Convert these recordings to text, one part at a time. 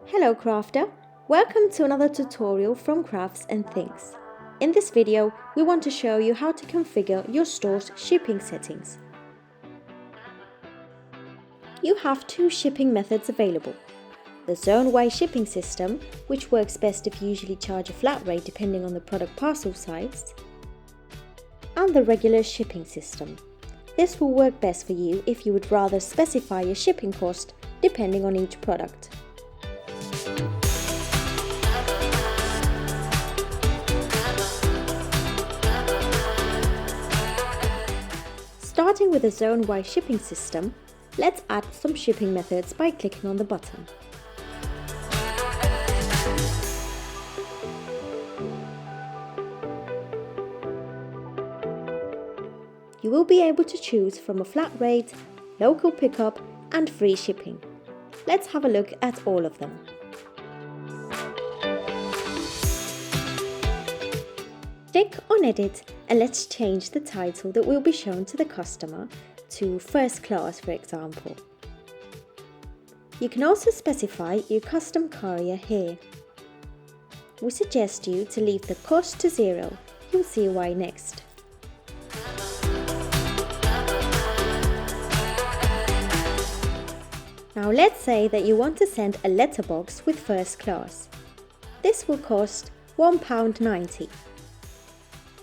Hello crafter, welcome to another tutorial from Crafts and Things. In this video, we want to show you how to configure your store's shipping settings. You have two shipping methods available. The zone-wise shipping system, which works best if you usually charge a flat rate depending on the product parcel size, and the regular shipping system. This will work best for you if you would rather specify your shipping cost depending on each product. Starting with the zone-wise shipping system, let's add some shipping methods by clicking on the button. You will be able to choose from a flat rate, local pickup, and free shipping. Let's have a look at all of them. Click on Edit and let's change the title that will be shown to the customer to First Class, for example. You can also specify your custom carrier here. We suggest you to leave the cost to 0. You'll see why next. Now let's say that you want to send a letterbox with First Class. This will cost £1.90.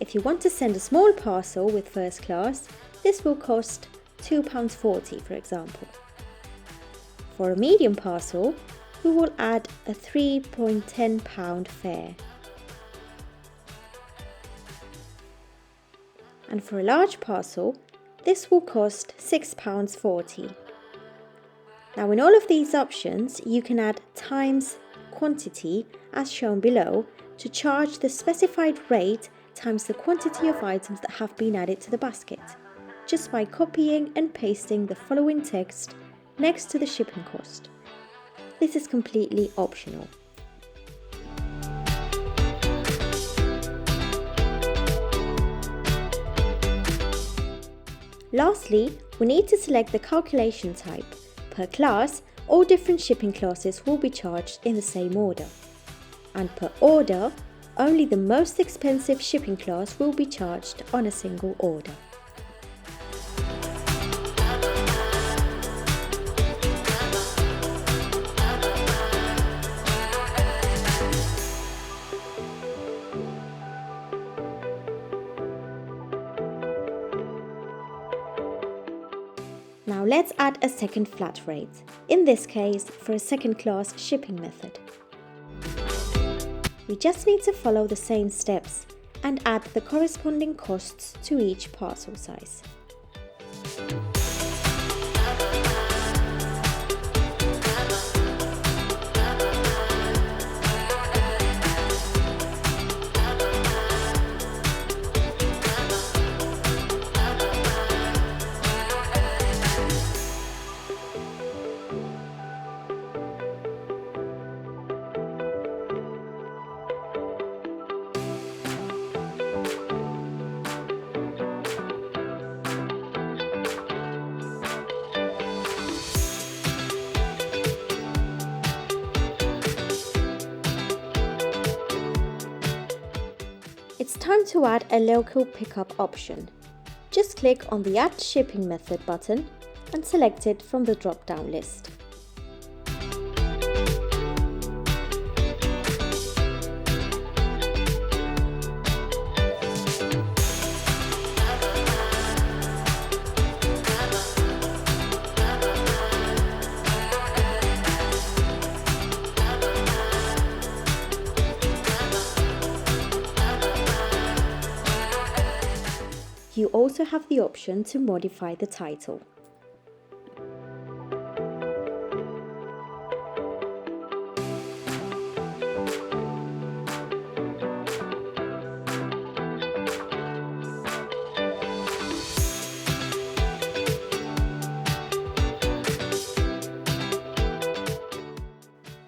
If you want to send a small parcel with First Class, this will cost £2.40, for example. For a medium parcel, we will add a £3.10 fare. And for a large parcel, this will cost £6.40. Now in all of these options, you can add times quantity as shown below to charge the specified rate times the quantity of items that have been added to the basket, just by copying and pasting the following text next to the shipping cost. This is completely optional. Lastly, we need to select the calculation type. Per class, all different shipping classes will be charged in the same order. And per order, only the most expensive shipping class will be charged on a single order. Now let's add a second flat rate, in this case for a second class shipping method. We just need to follow the same steps and add the corresponding costs to each parcel size. It's time to add a local pickup option. Just click on the Add Shipping Method button and select it from the drop-down list. You also have the option to modify the title.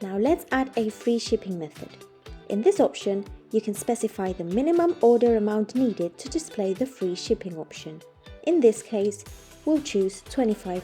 Now let's add a free shipping method. In this option, you can specify the minimum order amount needed to display the free shipping option. In this case, we'll choose £25.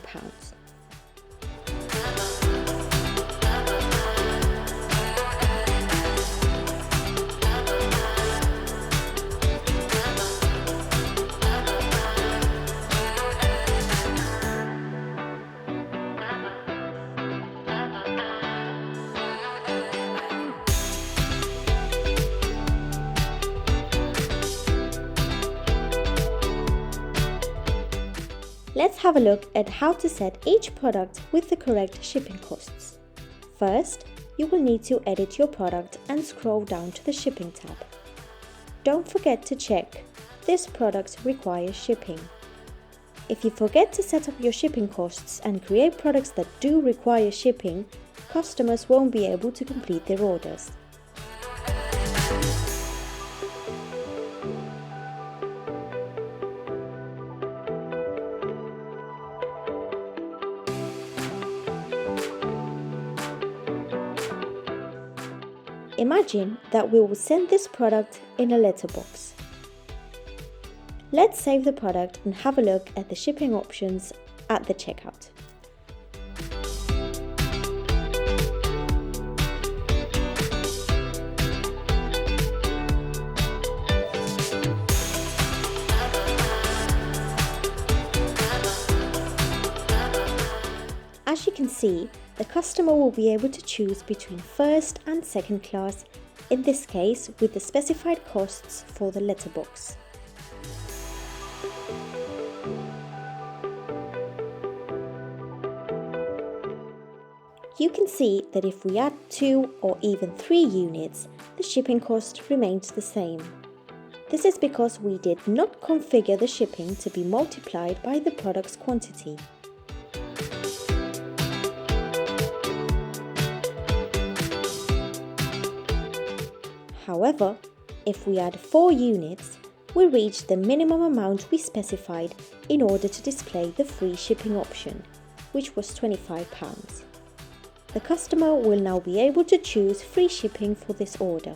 Let's have a look at how to set each product with the correct shipping costs. First, you will need to edit your product and scroll down to the shipping tab. Don't forget to check this product requires shipping. If you forget to set up your shipping costs and create products that do require shipping, customers won't be able to complete their orders. Imagine that we will send this product in a letterbox. Let's save the product and have a look at the shipping options at the checkout. As you can see, the customer will be able to choose between first and second class, in this case with the specified costs for the letterbox. You can see that if we add 2 or even 3 units, the shipping cost remains the same. This is because we did not configure the shipping to be multiplied by the product's quantity. However, if we add 4 units, we reach the minimum amount we specified in order to display the free shipping option, which was £25. The customer will now be able to choose free shipping for this order.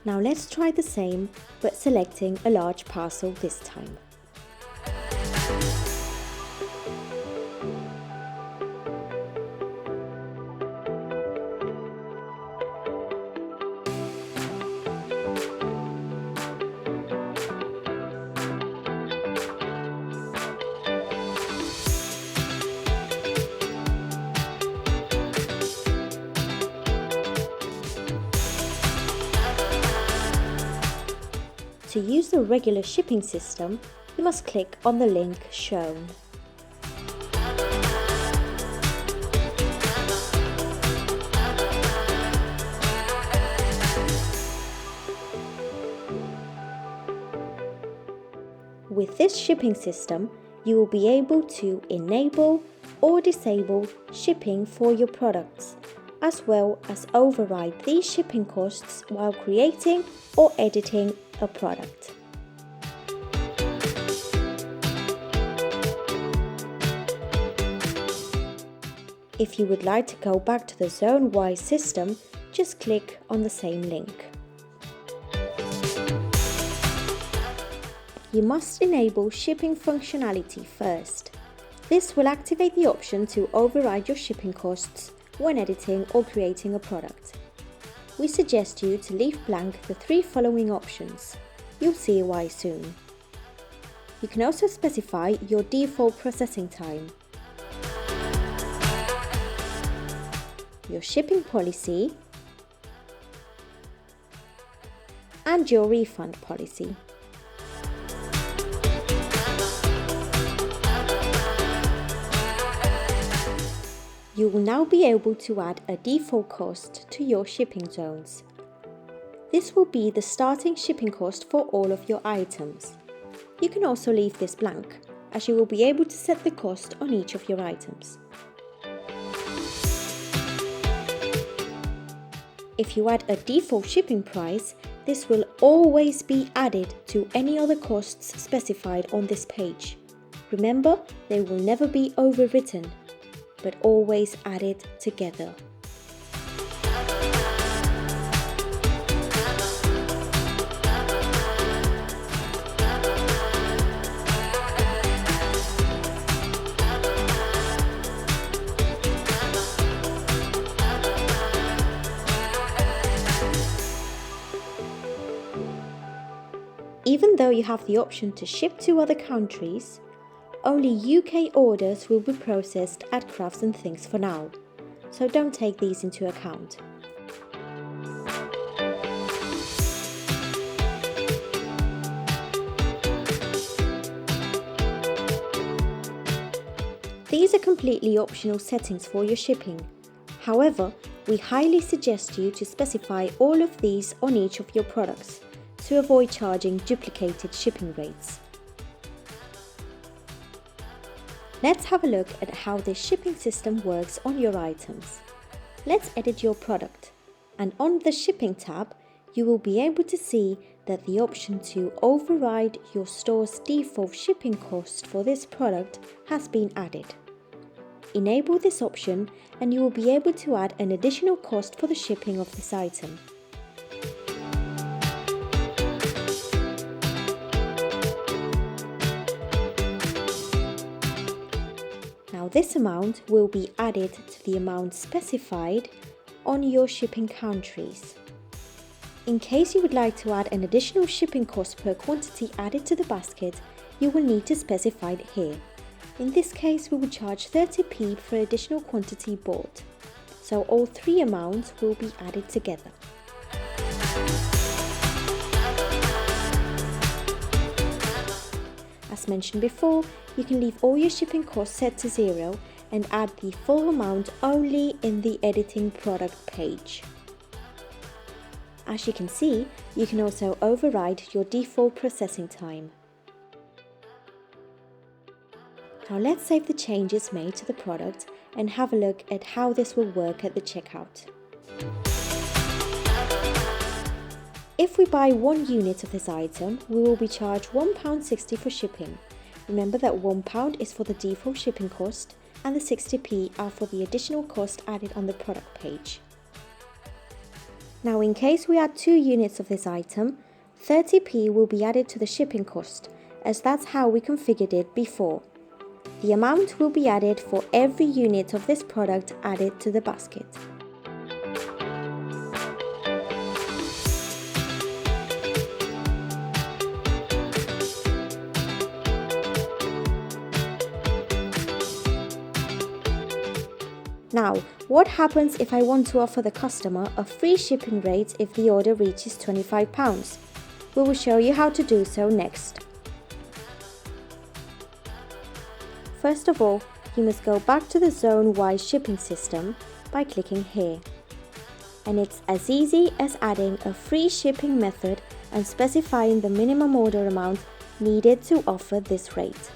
Now let's try the same, but selecting a large parcel this time. To use the regular shipping system, you must click on the link shown. With this shipping system, you will be able to enable or disable shipping for your products, as well as override these shipping costs while creating or editing a product. If you would like to go back to the zone-wise system, just click on the same link. You must enable shipping functionality first. This will activate the option to override your shipping costs when editing or creating a product. We suggest you to leave blank the 3 following options. You'll see why soon. You can also specify your default processing time, your shipping policy, and your refund policy. You will now be able to add a default cost to your shipping zones. This will be the starting shipping cost for all of your items. You can also leave this blank, as you will be able to set the cost on each of your items. If you add a default shipping price, this will always be added to any other costs specified on this page. Remember, they will never be overwritten, but always added together. Even though you have the option to ship to other countries, only UK orders will be processed at Crafts and Things for now, so don't take these into account. These are completely optional settings for your shipping. However, we highly suggest you to specify all of these on each of your products to avoid charging duplicated shipping rates. Let's have a look at how this shipping system works on your items. Let's edit your product, and on the Shipping tab, you will be able to see that the option to override your store's default shipping cost for this product has been added. Enable this option and you will be able to add an additional cost for the shipping of this item. Now this amount will be added to the amount specified on your shipping countries. In case you would like to add an additional shipping cost per quantity added to the basket, you will need to specify it here. In this case, we will charge 30p for additional quantity bought. So all three amounts will be added together. As mentioned before, you can leave all your shipping costs set to 0 and add the full amount only in the editing product page. As you can see, you can also override your default processing time. Now let's save the changes made to the product and have a look at how this will work at the checkout. If we buy 1 unit of this item, we will be charged £1.60 for shipping. Remember that £1 is for the default shipping cost and the 60p are for the additional cost added on the product page. Now in case we add 2 units of this item, 30p will be added to the shipping cost, as that's how we configured it before. The amount will be added for every unit of this product added to the basket. Now, what happens if I want to offer the customer a free shipping rate if the order reaches £25? We will show you how to do so next. First of all, you must go back to the zone-wise shipping system by clicking here. And it's as easy as adding a free shipping method and specifying the minimum order amount needed to offer this rate.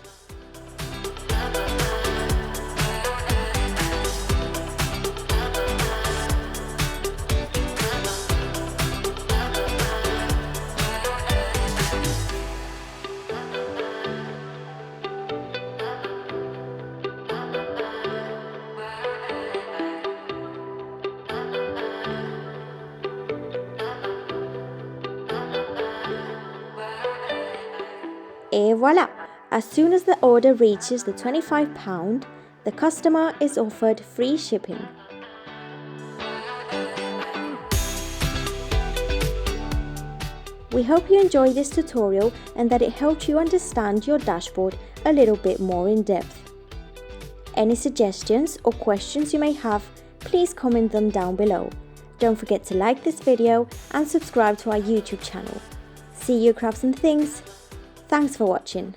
Et voila! As soon as the order reaches the £25, the customer is offered free shipping. We hope you enjoyed this tutorial and that it helped you understand your dashboard a little bit more in depth. Any suggestions or questions you may have, please comment them down below. Don't forget to like this video and subscribe to our YouTube channel. See you crafts and things! Thanks for watching.